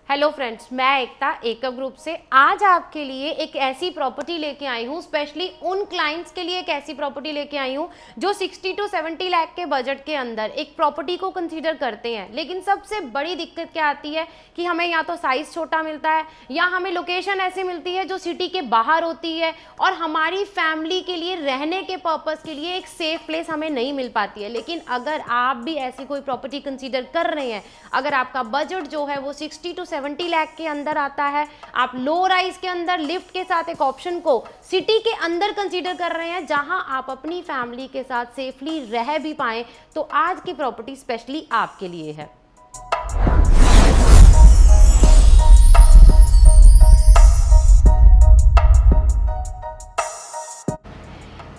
Hello friends, मैं एकता एकम group से आज आपके लिए एक ऐसी प्रॉपर्टी लेके आई हूँ, स्पेशली उन क्लाइंट्स के लिए एक ऐसी प्रॉपर्टी लेके आई हूँ जो 60 to 70 लाख के बजट के अंदर एक प्रॉपर्टी को कंसीडर करते हैं। लेकिन सबसे बड़ी दिक्कत क्या आती है कि हमें या तो साइज़ छोटा मिलता है या हमें लोकेशन ऐसी मिलती है जो सिटी के बाहर होती है और हमारी फैमिली के लिए रहने के पर्पज़ के लिए एक सेफ प्लेस हमें नहीं मिल पाती है। लेकिन अगर आप भी ऐसी कोई प्रॉपर्टी कंसीडर कर रहे हैं, अगर आपका बजट जो है वो 60 to 70 लाख के अंदर आता है, आप लो राइज के अंदर लिफ्ट के साथ एक ऑप्शन को सिटी के अंदर कंसीडर कर रहे हैं जहां आप अपनी फैमिली के साथ सेफली रह भी पाएं, तो आज की प्रॉपर्टी स्पेशली आपके लिए है।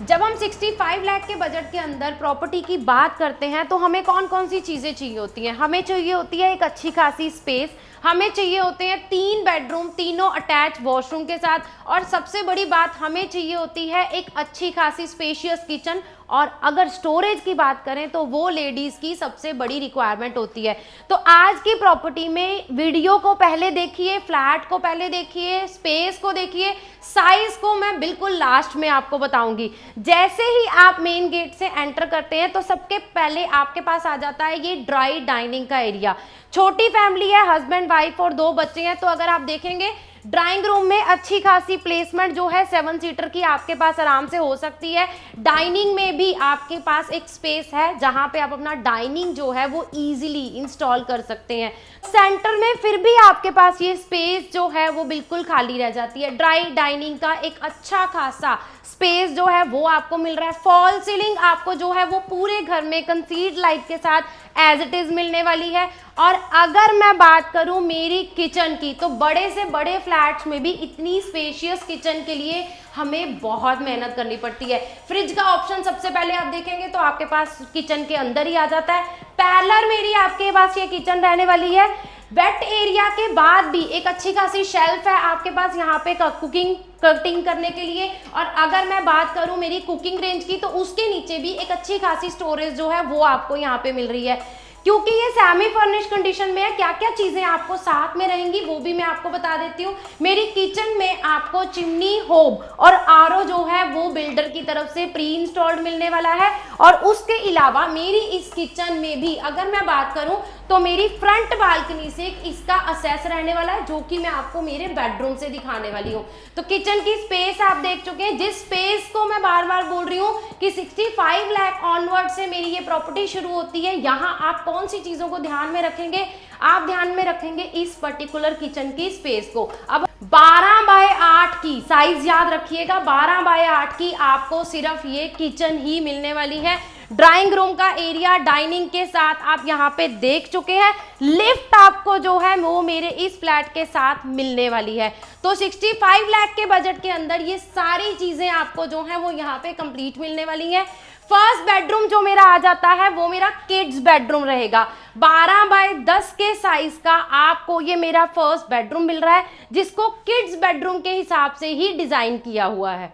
जब हम 65 लाख के बजट के अंदर प्रॉपर्टी की बात करते हैं तो हमें कौन कौन सी चीज़ें चाहिए होती हैं। हमें चाहिए होती है एक अच्छी खासी स्पेस, हमें चाहिए होते हैं 3 बेडरूम, तीनों अटैच वॉशरूम के साथ, और सबसे बड़ी बात हमें चाहिए होती है एक अच्छी खासी स्पेशियस किचन। और अगर स्टोरेज की बात करें तो वो लेडीज़ की सबसे बड़ी रिक्वायरमेंट होती है। तो आज की प्रॉपर्टी में वीडियो को पहले देखिए, फ्लैट को पहले देखिए, स्पेस को देखिए, साइज को मैं बिल्कुल लास्ट में आपको बताऊंगी। जैसे ही आप मेन गेट से एंटर करते हैं तो सबके पहले आपके पास आ जाता है ये ड्राई डाइनिंग का एरिया। छोटी फैमिली है, हस्बैंड वाइफ और 2 बच्चे हैं, तो अगर आप देखेंगे ड्राइंग रूम में अच्छी खासी प्लेसमेंट जो है 7 सीटर की आपके पास आराम से हो सकती है। डाइनिंग में भी आपके पास एक स्पेस है जहां पे आप अपना डाइनिंग जो है वो इजीली इंस्टॉल कर सकते हैं। सेंटर में फिर भी आपके पास ये स्पेस जो है वो बिल्कुल खाली रह जाती है। ड्राई डाइनिंग का एक अच्छा खासा स्पेस जो है वो आपको मिल रहा है। फॉल सीलिंग आपको जो है वो पूरे घर में कंसीड लाइट के साथ एज इट इज मिलने वाली है। और अगर मैं बात करूं मेरी किचन की, तो बड़े से बड़े फ्लैट्स में भी इतनी स्पेशियस किचन के लिए हमें बहुत मेहनत करनी पड़ती है। फ्रिज का ऑप्शन सबसे पहले आप देखेंगे तो आपके पास किचन के अंदर ही आ जाता है। पैरेलल मेरी आपके पास ये किचन रहने वाली है। वेट एरिया के बाद भी एक अच्छी खासी शेल्फ है आपके पास यहाँ पे कुकिंग कटिंग करने के लिए। और अगर मैं बात करूँ मेरी कुकिंग रेंज की, तो उसके नीचे भी एक अच्छी खासी स्टोरेज जो है वो आपको यहाँ पे मिल रही है। क्योंकि ये सेमी फर्निश कंडीशन में है, क्या क्या चीजें आपको साथ में रहेंगी वो भी मैं आपको बता देती हूँ। मेरी किचन में आपको चिमनी, होब और आरओ जो है वो बिल्डर की तरफ से प्री इंस्टॉल्ड मिलने वाला है। और उसके अलावा मेरी इस किचन में भी अगर मैं बात करूँ तो मेरी फ्रंट बालकनी से इसका असेस रहने वाला है, जो कि मैं आपको मेरे बेडरूम से दिखाने वाली हूँ। तो किचन की स्पेस आप देख चुके हैं। जिस स्पेस को मैं बार बार बोल रही हूँ कि 65 लाख ऑनवर्ड से मेरी ये प्रॉपर्टी शुरू होती है। यहाँ आप कौन सी चीजों को ध्यान में रखेंगे? आप ध्यान में रखेंगे इस पर्टिकुलर किचन की स्पेस को। अब 12 बाय 8 की साइज याद रखिएगा, 12 बाय 8 की आपको सिर्फ ये किचन ही मिलने वाली है। ड्राइंग रूम का एरिया डाइनिंग के साथ आप यहाँ पे देख चुके हैं। लिफ्ट आपको जो है वो मेरे इस फ्लैट के साथ मिलने वाली है। तो 65 लाख के बजट के अंदर ये सारी चीजें आपको जो है वो यहाँ पे कंप्लीट मिलने वाली है। फर्स्ट बेडरूम जो मेरा आ जाता है वो मेरा किड्स बेडरूम रहेगा। 12 बाय 10 के साइज का आपको ये मेरा फर्स्ट बेडरूम मिल रहा है, जिसको किड्स बेडरूम के हिसाब से ही डिजाइन किया हुआ है।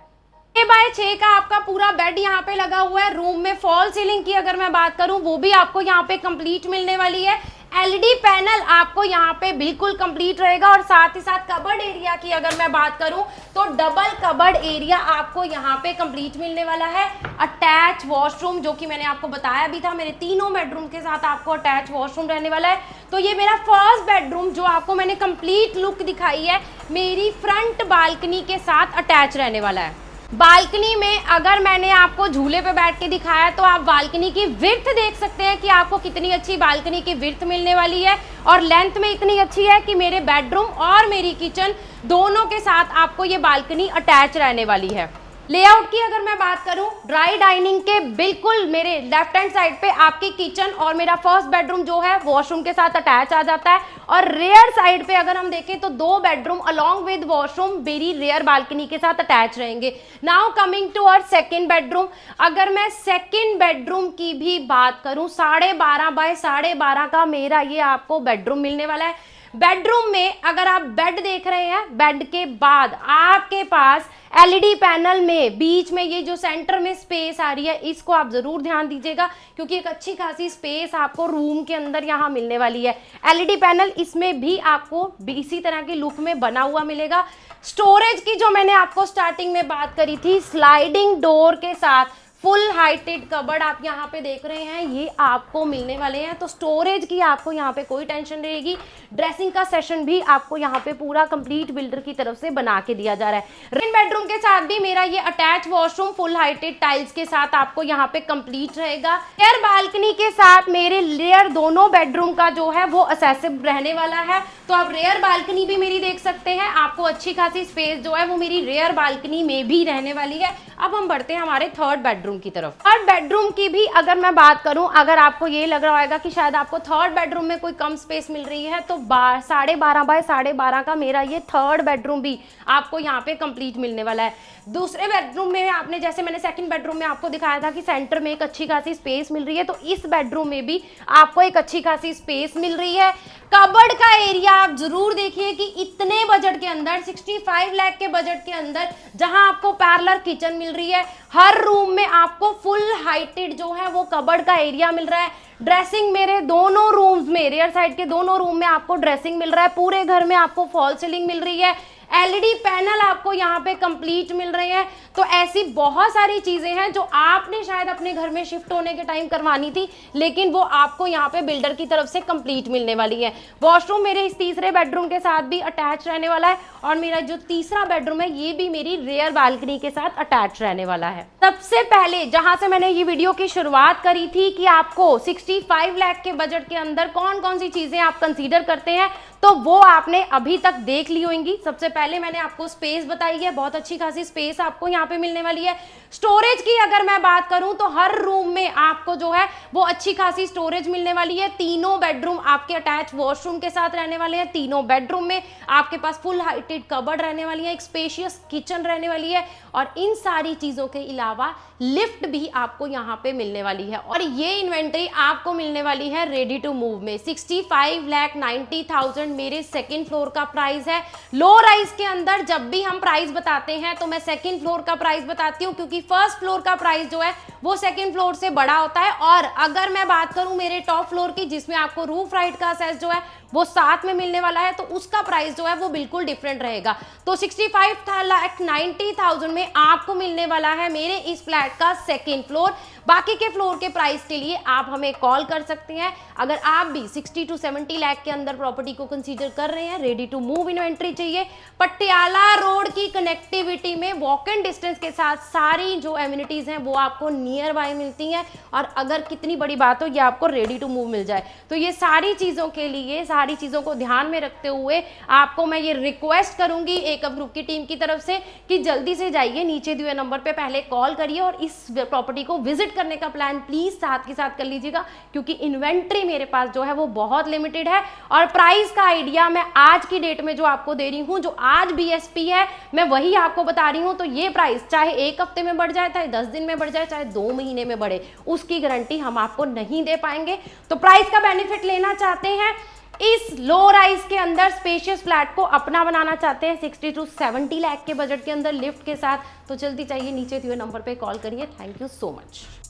6 बाय 6 का आपका पूरा बेड यहाँ पे लगा हुआ है। रूम में फॉल सीलिंग की अगर मैं बात करूं वो भी आपको यहाँ पे कंप्लीट मिलने वाली है। एलईडी पैनल आपको यहाँ पे बिल्कुल कंप्लीट रहेगा। और साथ ही साथ कबर्ड एरिया की अगर मैं बात करूं तो डबल कबर्ड एरिया आपको यहाँ पे कंप्लीट मिलने वाला है। अटैच वॉशरूम जो कि मैंने आपको बताया भी था, मेरे तीनों बेडरूम के साथ आपको अटैच वॉशरूम रहने वाला है। तो ये मेरा फर्स्ट बेडरूम जो आपको मैंने कंप्लीट लुक दिखाई है, मेरी फ्रंट बालकनी के साथ अटैच रहने वाला है। बालकनी में अगर मैंने आपको झूले पे बैठ के दिखाया तो आप बालकनी की विड्थ देख सकते हैं कि आपको कितनी अच्छी बालकनी की विड्थ मिलने वाली है। और लेंथ में इतनी अच्छी है कि मेरे बेडरूम और मेरी किचन दोनों के साथ आपको ये बालकनी अटैच रहने वाली है। लेआउट की अगर मैं बात करूं, ड्राई डाइनिंग के बिल्कुल मेरे लेफ्ट हैंड साइड पे आपकी किचन और मेरा फर्स्ट बेडरूम जो है वॉशरूम के साथ अटैच आ जाता है। और रेयर साइड पे अगर हम देखें तो 2 बेडरूम अलोंग विद वॉशरूम मेरी रेयर बालकनी के साथ अटैच रहेंगे। Now coming to our second bedroom, अगर मैं सेकेंड बेडरूम की भी बात करूं, 12.5 बाय 12.5 का मेरा ये आपको बेडरूम मिलने वाला है। बेडरूम में अगर आप बेड देख रहे हैं, बेड के बाद आपके पास एलईडी पैनल में बीच में ये जो सेंटर में स्पेस आ रही है, इसको आप जरूर ध्यान दीजिएगा क्योंकि एक अच्छी खासी स्पेस आपको रूम के अंदर यहाँ मिलने वाली है। एलईडी पैनल इसमें भी आपको इसी तरह के लुक में बना हुआ मिलेगा। स्टोरेज की जो मैंने आपको स्टार्टिंग में बात करी थी, स्लाइडिंग डोर के साथ फुल हाइटेड कबर्ड आप यहाँ पे देख रहे हैं, ये आपको मिलने वाले हैं। तो स्टोरेज की आपको यहाँ पे कोई टेंशन नहीं रहेगी। ड्रेसिंग का सेशन भी आपको यहाँ पे पूरा कंप्लीट बिल्डर की तरफ से बना के दिया जा रहा है। रेन बेडरूम के साथ भी मेरा ये attach washroom full heighted tiles के साथ आपको यहाँ पे कंप्लीट रहेगा। रेयर बालकनी के साथ मेरे रेयर दोनों बेडरूम का जो है वो एक्सेसिव रहने वाला है, तो आप रेयर बालकनी भी मेरी देख सकते हैं। आपको अच्छी खासी स्पेस जो है वो मेरी रेयर बालकनी में भी रहने वाली है। अब हम बढ़ते हैं हमारे थर्ड बेडरूम की तरफ। थर्ड बेडरूम की भी अगर मैं बात करूं, अगर आपको ये लग रहा होगा कि शायद आपको थर्ड बेडरूम में कोई कम स्पेस मिल रही है, तो 12.5 बाय 12.5 का मेरा ये थर्ड बेडरूम भी आपको यहाँ पे कंप्लीट मिलने वाला है। दूसरे बेडरूम में आपने, जैसे मैंने सेकंड बेडरूम में आपको दिखाया था कि सेंटर में एक अच्छी खासी स्पेस मिल रही है, तो इस बेडरूम में भी आपको एक अच्छी खासी स्पेस मिल रही है। कबर्ड का एरिया आप जरूर देखिए कि इतने बजट के अंदर, 65 लाख के बजट के अंदर, जहां आपको पैरेलल किचन मिल रही है, हर रूम में आपको फुल हाइटेड जो है वो कबर्ड का एरिया मिल रहा है। ड्रेसिंग मेरे दोनों रूम्स में, रियर साइड के दोनों रूम में आपको ड्रेसिंग मिल रहा है। पूरे घर में आपको फॉल सीलिंग मिल रही है। एलईडी पैनल आपको यहाँ पे कंप्लीट मिल रहे हैं। तो ऐसी बहुत सारी चीजें हैं जो आपने शायद अपने घर में शिफ्ट होने के टाइम करवानी थी, लेकिन वो आपको यहाँ पे बिल्डर की तरफ से कंप्लीट मिलने वाली है। वॉशरूम मेरे इस तीसरे बेडरूम के साथ भी अटैच रहने वाला है, और मेरा जो तीसरा बेडरूम है ये भी मेरी रेयर बालकनी के साथ अटैच रहने वाला है। सबसे पहले जहां से मैंने ये वीडियो की शुरुआत करी थी कि आपको 65 लाख के बजट के अंदर कौन कौन सी चीजें आप कंसीडर करते हैं, तो वो आपने अभी तक देख ली होंगी। सबसे पहले मैंने आपको स्पेस बताई है, बहुत अच्छी खासी स्पेस आपको यहाँ पे मिलने वाली है। स्टोरेज की अगर मैं बात करूं तो हर रूम में आपको जो है वो अच्छी खासी स्टोरेज मिलने वाली है। तीनों बेडरूम आपके अटैच वॉशरूम के साथ रहने वाले हैं। तीनों बेडरूम में आपके पास फुल हाइटेड कबर्ड रहने वाली है, एक स्पेशियस किचन रहने वाली है, और इन सारी चीजों के अलावा लिफ्ट भी आपको यहाँ पे मिलने वाली है। और ये इन्वेंट्री आपको मिलने वाली है रेडी टू मूव में। 65,90,000 मेरे सेकंड फ्लोर का प्राइस है। लो राइज के अंदर जब भी हम प्राइस बताते हैं तो मैं सेकंड फ्लोर का प्राइस बताती हूँ, क्योंकि फर्स्ट फ्लोर का प्राइस जो है वो सेकंड फ्लोर से बड़ा होता है। और अगर मैं बात करूं मेरे टॉप फ्लोर की, जिसमें आपको रूफ राइट का असेस जो है वो साथ में मिलने वाला है, तो उसका प्राइस जो है वो बिल्कुल डिफरेंट रहेगा। तो 65,90,000 में आपको मिलने वाला है मेरे इस फ्लैट का सेकंड फ्लोर। बाकी के फ्लोर के प्राइस के लिए आप हमें कॉल कर सकते हैं। अगर आप भी 60 to 70 लाख के अंदर प्रॉपर्टी को कंसीडर कर रहे हैं, रेडी टू मूव इन्वेंट्री चाहिए, पटियाला रोड की कनेक्टिविटी में वॉक इन डिस्टेंस के साथ सारी जो एमिनिटीज हैं वो आपको नियर बाय मिलती हैं, और अगर कितनी बड़ी बात हो ये आपको रेडी टू मूव मिल जाए, तो ये सारी चीजों के लिए, सारी चीजों को ध्यान में रखते हुए आपको मैं ये रिक्वेस्ट करूंगी एकअप ग्रुप की टीम की तरफ से कि जल्दी से जाइए, नीचे दिए नंबर पे पहले कॉल करिए और इस प्रॉपर्टी को विजिट करने का प्लान प्लीज साथ के साथ कर लीजिएगा, क्योंकि इन्वेंट्री मेरे पास जो है वो बहुत लिमिटेड है। और प्राइस का आइडिया मैं आज की डेट में जो आपको दे रही हूँ, जो आज BSP है मैं वही आपको बता रही हूँ। तो ये प्राइस चाहे एक हफ्ते में बढ़ जाए, चाहे 10 दिन में बढ़ जाए, चाहे 2 महीने में बढ़े, उसकी गारंटी हम आपको नहीं दे पाएंगे। तो प्राइस का बेनिफिट लेना चाहते हैं, इस लो राइज के अंदर स्पेशियस फ्लैट को अपना बनाना चाहते हैं 60 to 70 लाख के बजट के अंदर लिफ्ट के साथ, तो जल्दी चाहिए, नीचे दिए नंबर पे कॉल करिए। Thank you so much.